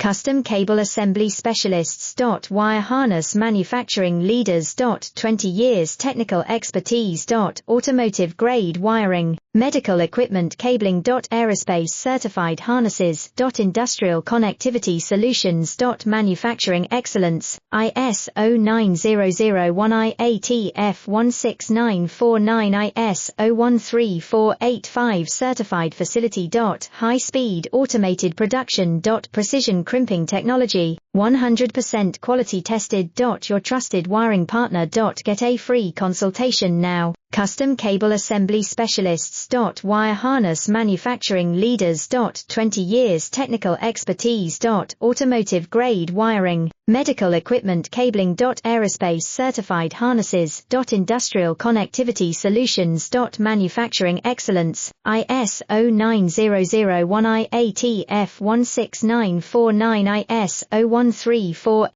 Custom Cable Assembly Specialists. Wire Harness Manufacturing Leaders. 20 years technical expertise. Automotive grade wiring, medical equipment cabling. Aerospace certified harnesses. Industrial connectivity solutions. Manufacturing excellence, ISO 9001 IATF 16949 ISO 13485 certified facility. High speed automated production. Precision crimping technology, 100% quality tested. Your trusted wiring partner. Get a free consultation now. Custom Cable Assembly Specialists. Wire Harness Manufacturing Leaders. 20 years technical expertise. Automotive grade wiring, medical equipment cabling. Aerospace certified harnesses. Industrial connectivity solutions. Manufacturing excellence, ISO 9001 IATF 16949 ISO 13485